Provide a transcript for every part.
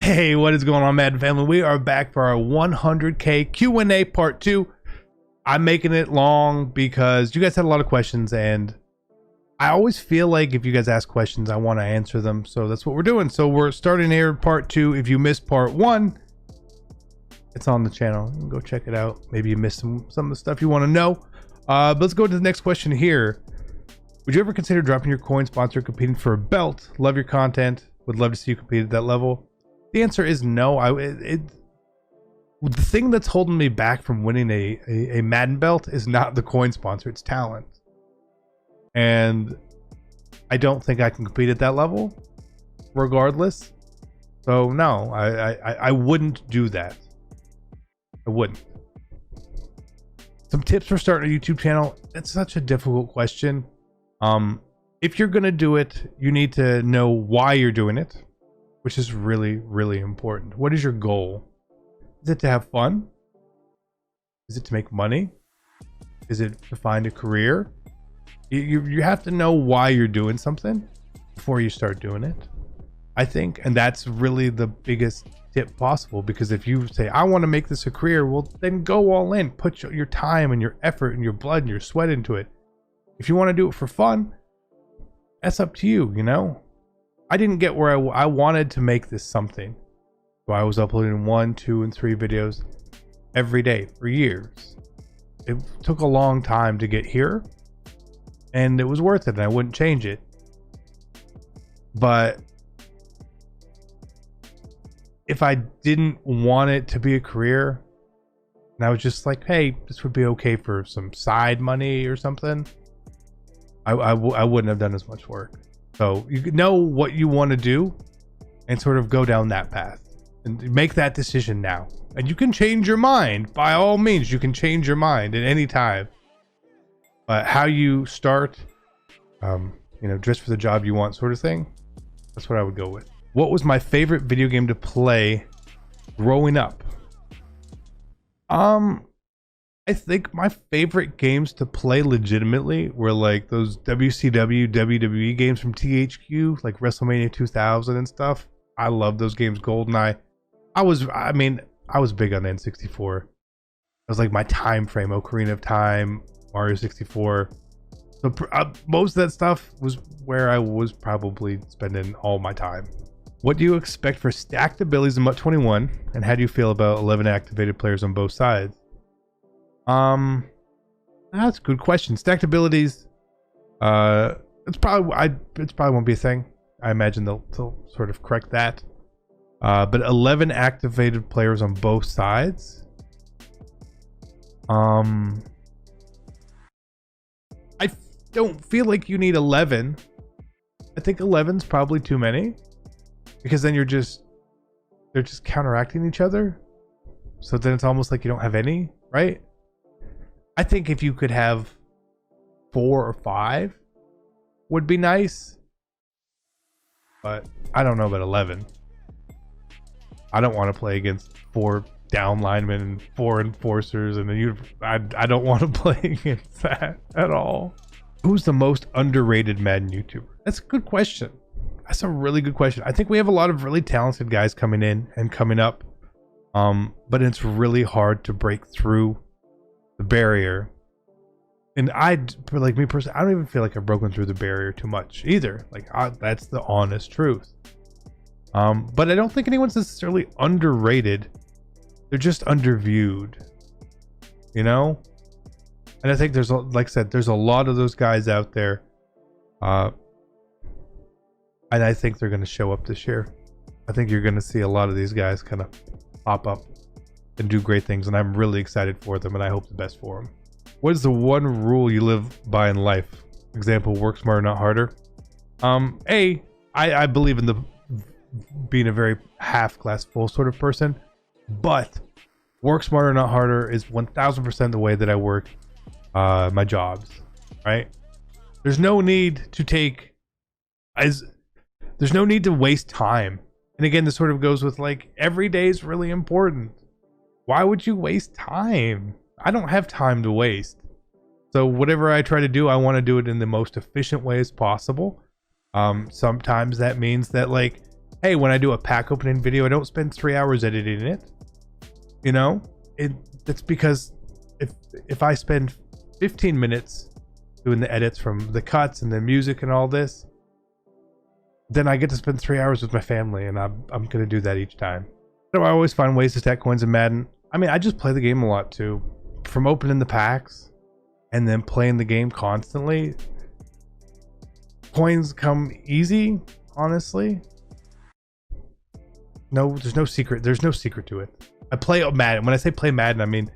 Hey, what is going on, Madden family? We are back for our 100K Q&A part 2. I'm making it long because you guys had a lot of questions, and I always feel like if you guys ask questions, I want to answer them. So that's what we're doing. So we're starting here part 2. If you missed part 1, it's on the channel. You can go check it out. Maybe you missed some of the stuff you want to know. But let's go to the next question here. Would you ever consider dropping your coin sponsor, competing for a belt? Love your content. Would love to see you compete at that level. The answer is no. The thing that's holding me back from winning a Madden belt is not the coin sponsor, it's talent. And I don't think I can compete at that level regardless. So no, I wouldn't do that. I wouldn't. Some tips for starting a YouTube channel. It's such a difficult question. If you're gonna do it, you need to know why you're doing it, which is really, really important. What is your goal? Is it to have fun? Is it to make money? Is it to find a career? You have to know why you're doing something before you start doing it, I think. And that's really the biggest tip possible, because if you say, I want to make this a career, well, then go all in. Put your time and your effort and your blood and your sweat into it. If you want to do it for fun, that's up to you, you know? I didn't get where I wanted to make this something. So I was uploading 1, 2, and 3 videos every day for years. It took a long time to get here, and it was worth it, and I wouldn't change it. But if I didn't want it to be a career, and I was just like, hey, this would be okay for some side money or something, I wouldn't have done as much work. So you know what you want to do and sort of go down that path and make that decision now. And you can change your mind. By all means, you can change your mind at any time. But how you start, dress for the job you want sort of thing, that's what I would go with. What was my favorite video game to play growing up? I think my favorite games to play legitimately were like those WCW, WWE games from THQ, like WrestleMania 2000 and stuff. I love those games. GoldenEye. I was big on N64. It was like my time frame. Ocarina of Time, Mario 64. So most of that stuff was where I was probably spending all my time. What do you expect for stacked abilities in MUT 21? And how do you feel about 11 activated players on both sides? That's a good question. Stacked abilities, it probably won't be a thing. I imagine they'll sort of correct that. But 11 activated players on both sides. I don't feel like you need 11. I think 11's probably too many, because then they're just counteracting each other. So then it's almost like you don't have any, right? I think if you could have 4 or 5 would be nice, but I don't know about 11. I don't want to play against 4 down linemen and 4 enforcers, and then I don't want to play against that at all. Who's the most underrated Madden YouTuber? That's a good question. That's a really good question. I think we have a lot of really talented guys coming in and coming up, but it's really hard to break through the barrier. And like me personally, I don't even feel like I've broken through the barrier too much either. Like that's the honest truth. But I don't think anyone's necessarily underrated. They're just underviewed, you know? And I think like I said, there's a lot of those guys out there. And I think they're going to show up this year. I think you're going to see a lot of these guys kind of pop up and do great things, and I'm really excited for them, and I hope the best for them. What is the one rule you live by in life? Example, work smarter, not harder. I believe in the being a very half glass full sort of person, but work smarter, not harder is 1000% the way that I work my jobs, right? There's no need to waste time. And again, this sort of goes with like every day is really important. Why would you waste time? I don't have time to waste. So whatever I try to do, I want to do it in the most efficient way as possible. Sometimes that means that like hey, when I do a pack opening video, I don't spend 3 hours editing it. You know, it's because if I spend 15 minutes doing the edits from the cuts and the music and all this, then I get to spend 3 hours with my family, and I'm gonna do that each time. So I always find ways to stack coins in Madden. I mean, I just play the game a lot too. From opening the packs and then playing the game constantly, coins come easy, honestly. No, there's no secret. There's no secret to it. I play Madden. When I say play Madden, I mean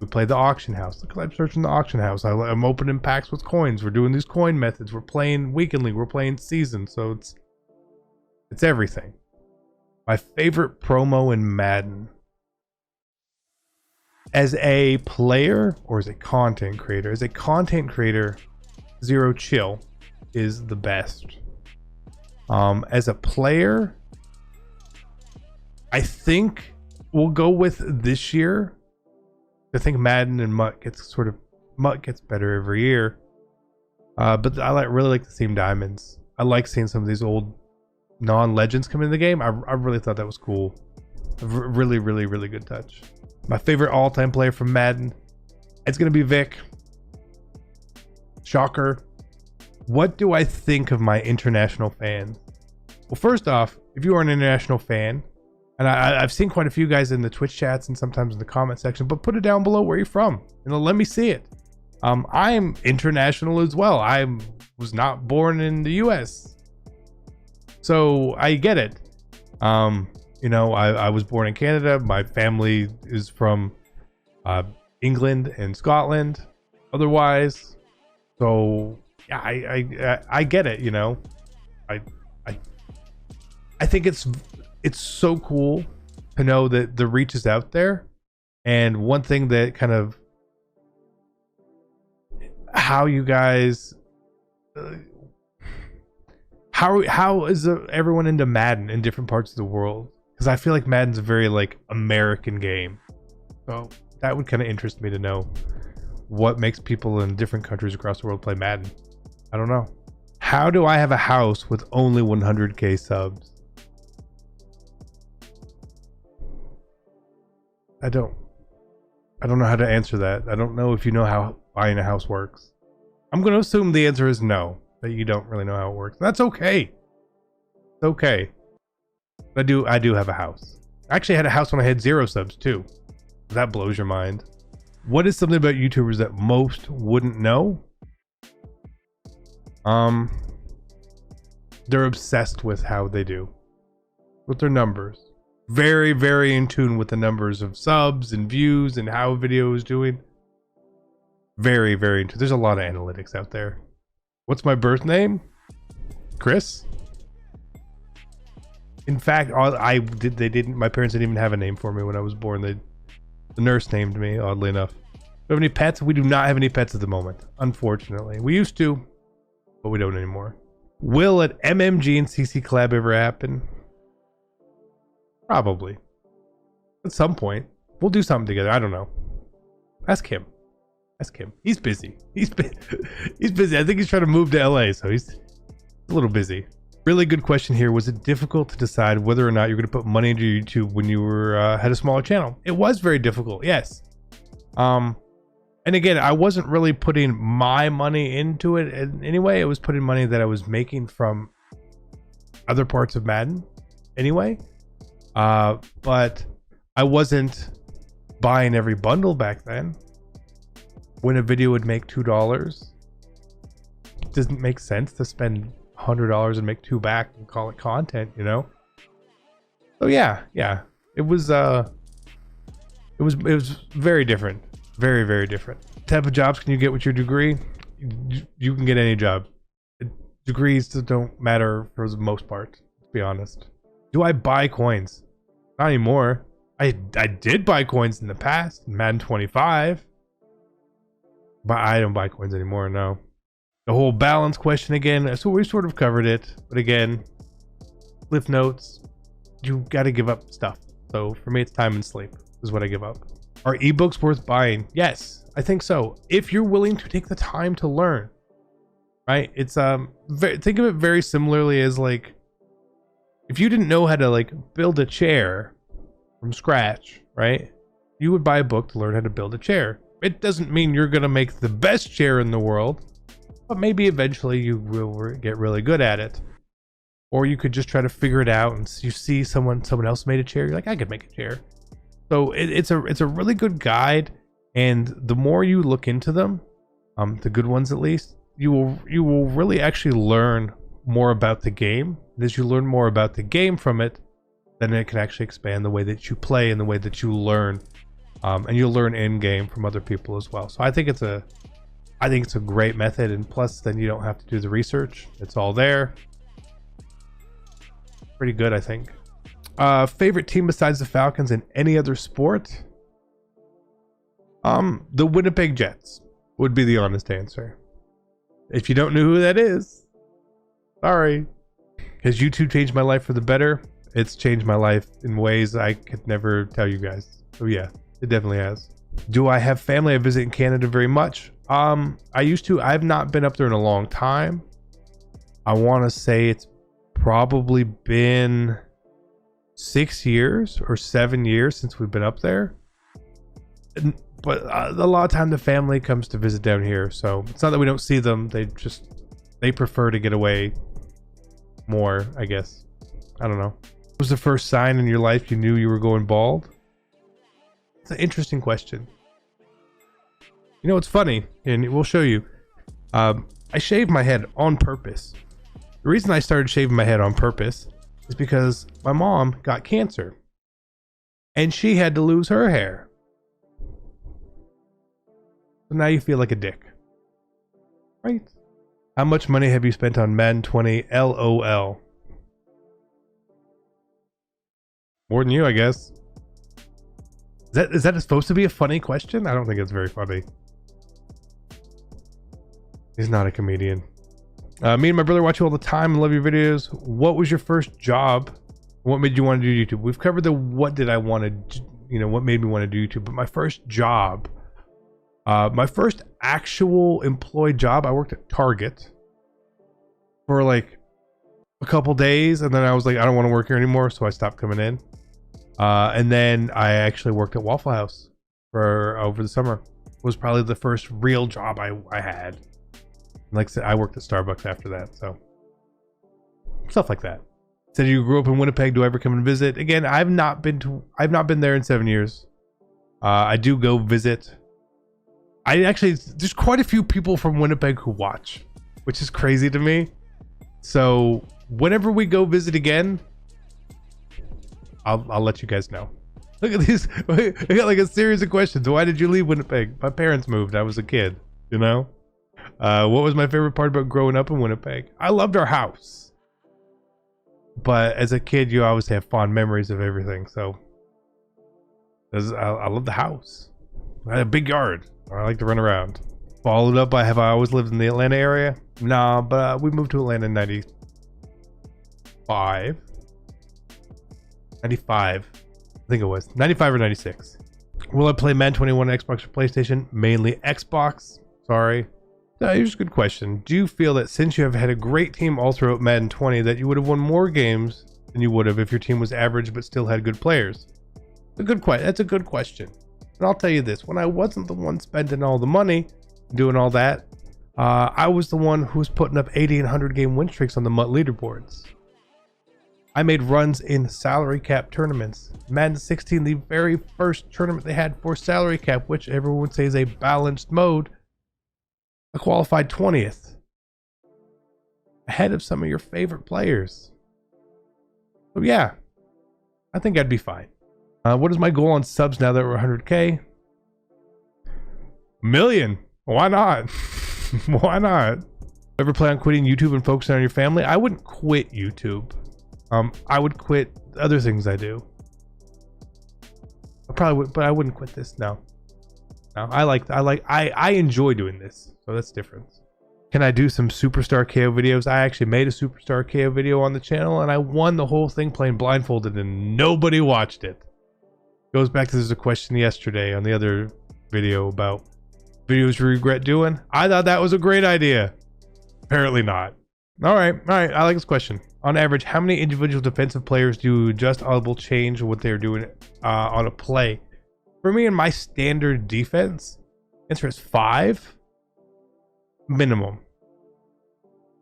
we play the auction house. Look, I'm searching the auction house. I'm opening packs with coins. We're doing these coin methods. We're playing weekly. We're playing season. So it's everything. My favorite promo in Madden as a player or as a content creator. As a content creator, Zero Chill is the best. As a player, I think we'll go with this year. I think Madden and Mutt gets better every year. But I really like the Team Diamonds. I like seeing some of these old non-legends come into the game. I really thought that was cool. Really, really, really good touch. My favorite all-time player from Madden, it's gonna be Vic. Shocker. What do I think of my international fans? Well, first off, if you are an international fan, and I've seen quite a few guys in the Twitch chats and sometimes in the comment section, but put it down below where you're from. Let me see it. I'm international as well. I was not born in the US, so I get it. I was born in Canada. My family is from England and Scotland otherwise, so yeah, I get it. I think it's so cool to know that the reach is out there. And one thing that kind of how you guys how is everyone into Madden in different parts of the world? Because I feel like Madden's a very like American game, so that would kind of interest me to know what makes people in different countries across the world play Madden. I don't know. How do I have a house with only 100k subs? I don't know how to answer that. I don't know if you know how buying a house works. I'm going to assume the answer is no, that you don't really know how it works. That's okay. It's okay. I do have a house. I actually had a house when I had 0 subs too. That blows your mind. What is something about YouTubers that most wouldn't know? They're obsessed with how they do, with their numbers. Very, very in tune with the numbers of subs and views and how a video is doing. Very, very in tune. There's a lot of analytics out there. What's my birth name? Chris. In fact, my parents didn't even have a name for me when I was born. The nurse named me, oddly enough. Do we have any pets? We do not have any pets at the moment, unfortunately. We used to, but we don't anymore. Will an MMG and CC collab ever happen? Probably. At some point. We'll do something together. I don't know. Ask him. He's busy. He's busy. I think he's trying to move to LA, so he's a little busy. Really good question here. Was it difficult to decide whether or not you're going to put money into YouTube when you were had a smaller channel? It was very difficult. Yes. And again, I wasn't really putting my money into it anyway. It was putting money that I was making from other parts of Madden anyway. But I wasn't buying every bundle back then. When a video would make $2, it doesn't make sense to spend $100 and make 2 back and call it content, you know? So yeah, it was very different. Very, very different. What type of jobs can you get with your degree? You can get any job. Degrees don't matter for the most part, to be honest. Do I buy coins? Not anymore. I did buy coins in the past, in Madden 25. But I don't buy coins anymore, no. The whole balance question again, so we sort of covered it. But again, Cliff Notes, you gotta give up stuff. So for me, it's time and sleep is what I give up. Are ebooks worth buying? Yes, I think so. If you're willing to take the time to learn, right? It's think of it very similarly as like If you didn't know how to like build a chair from scratch, right? You would buy a book to learn how to build a chair. It doesn't mean you're going to make the best chair in the world, but maybe eventually you will get really good at it. Or you could just try to figure it out, and you see someone else made a chair, you're like, I could make a chair. So it's a really good guide, and the more you look into them, the good ones at least, you will really actually learn more about the game. And as you learn more about the game from it, then it can actually expand the way that you play and the way that you learn. And you'll learn in game from other people as well. So I think it's a great method, and plus then you don't have to do the research. It's all there. Pretty good, I think. Favorite team besides the Falcons in any other sport? The Winnipeg Jets would be the honest answer. If you don't know who that is, sorry. Has YouTube changed my life for the better? It's changed my life in ways I could never tell you guys. So yeah, it definitely has. Do I have family I visit in Canada very much? I used to. I've not been up there in a long time. I want to say it's probably been 6 years or 7 years since we've been up there. But a lot of time the family comes to visit down here, so it's not that we don't see them. They prefer to get away more, I guess. I don't know. What was the first sign in your life you knew you were going bald? It's an interesting question. You know, it's funny, and we'll show you. I shaved my head on purpose. The reason I started shaving my head on purpose is because my mom got cancer, and she had to lose her hair. So now you feel like a dick, right? How much money have you spent on Madden 20? LOL. More than you, I guess. Is that supposed to be a funny question? I don't think it's very funny. He's not a comedian. Me and my brother watch you all the time and love your videos. What was your first job? What made you want to do YouTube? We've covered the what did I want to, what made me want to do YouTube. But my first job, my first actual employed job, I worked at Target for like a couple days, and then I was like, I don't want to work here anymore, so I stopped coming in. And then I actually worked at Waffle House for over the summer. It was probably the first real job I had. Like I said, I worked at Starbucks after that, so stuff like that. Said you grew up in Winnipeg. Do I ever come and visit? Again, I've not been there in 7 years. I do go visit. There's quite a few people from Winnipeg who watch, which is crazy to me. So whenever we go visit again, I'll let you guys know. Look at these. I got like a series of questions. Why did you leave Winnipeg? My parents moved. I was a kid, What was my favorite part about growing up in Winnipeg? I loved our house. But as a kid, you always have fond memories of everything. So I love the house. I had a big yard. I like to run around. Followed up by, have I always lived in the Atlanta area? Nah, but we moved to Atlanta in 95. I think it was 95 or 96. Will I play Madden 21 on Xbox or PlayStation? Mainly Xbox. Sorry. Here's a good question. Do you feel that since you have had a great team all throughout Madden 20 that you would have won more games than you would have if your team was average but still had good players? That's a good question. And I'll tell you this, when I wasn't the one spending all the money doing all that, I was the one who was putting up 80 and 100 game win streaks on the MUT leaderboards. I made runs in salary cap tournaments. Madden 16, the very first tournament they had for salary cap, which everyone would say is a balanced mode, I qualified 20th, ahead of some of your favorite players. So yeah, I think I'd be fine. What is my goal on subs now that we're 100K? Million. Why not? Why not? Ever plan on quitting YouTube and focusing on your family? I wouldn't quit YouTube. I would quit other things I do. I probably would, but I wouldn't quit this. No. I enjoy doing this, so that's different. Can I do some Superstar KO videos? I actually made a Superstar KO video on the channel, and I won the whole thing playing blindfolded, and nobody watched it. Goes back to, there's a question yesterday on the other video about videos you regret doing. I thought that was a great idea. Apparently not. All right. I like this question. On average, how many individual defensive players do Just Audible change what they're doing on a play? For me, in my standard defense, answer is 5 minimum.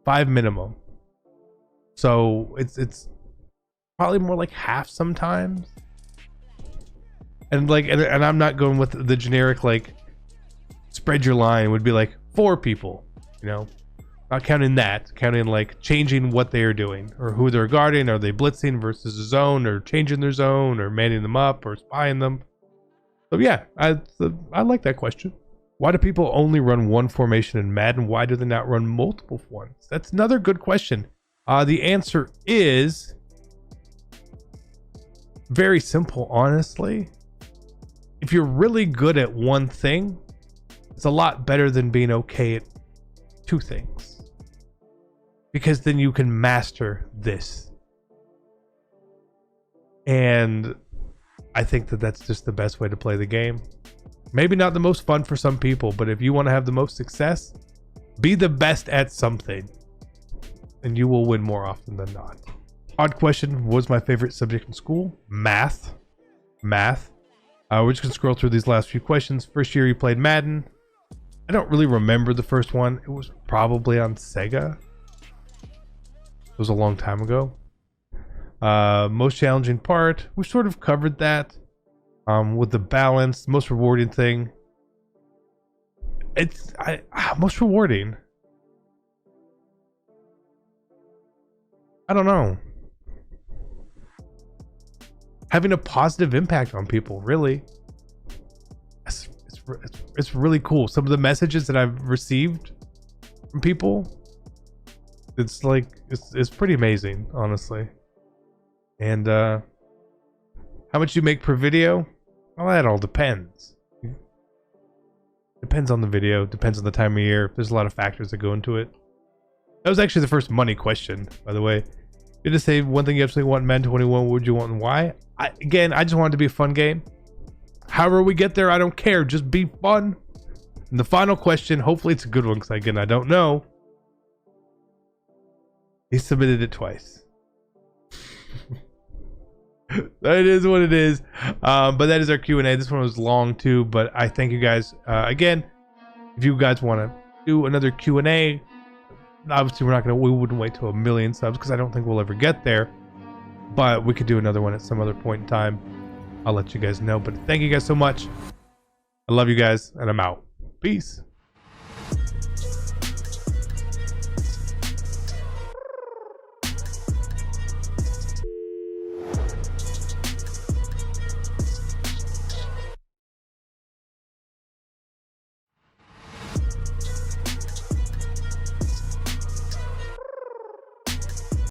5 minimum. So it's probably more like half sometimes. And like, and I'm not going with the generic like spread your line would be like 4 people, you know, not counting that, counting like changing what they are doing or who they're guarding. Are they blitzing versus a zone, or changing their zone, or manning them up, or spying them? So yeah, I like that question. Why do people only run one formation in Madden? Why do they not run multiple ones? That's another good question. The answer is very simple, honestly. If you're really good at one thing, it's a lot better than being okay at 2 things. Because then you can master this. And I think that that's just the best way to play the game. Maybe not the most fun for some people, but if you want to have the most success, be the best at something. And you will win more often than not. Odd question, what was my favorite subject in school? Math. We're just going to scroll through these last few questions. First year you played Madden. I don't really remember the first one. It was probably on Sega. It was a long time ago. Most challenging part, we sort of covered that. With the balance, most rewarding thing. Most rewarding. I don't know. Having a positive impact on people, really. It's really cool. Some of the messages that I've received from people, it's like it's pretty amazing, honestly. And how much you make per video? Well, that all depends. Depends on the video, depends on the time of year. There's a lot of factors that go into it. That was actually the first money question, by the way. You just say one thing you absolutely want in Madden 21, what would you want and why? I just want it to be a fun game. However we get there, I don't care. Just be fun. And the final question, hopefully it's a good one, because again, I don't know. He submitted it twice. That is what it is. But that is our Q&A. This one was long too, but I thank you guys. Again, if you guys want to do another Q&A, obviously we wouldn't wait till 1 million subs, because I don't think we'll ever get there, but we could do another one at some other point in time. I'll let you guys know, but thank you guys so much. I love you guys, and I'm out. Peace.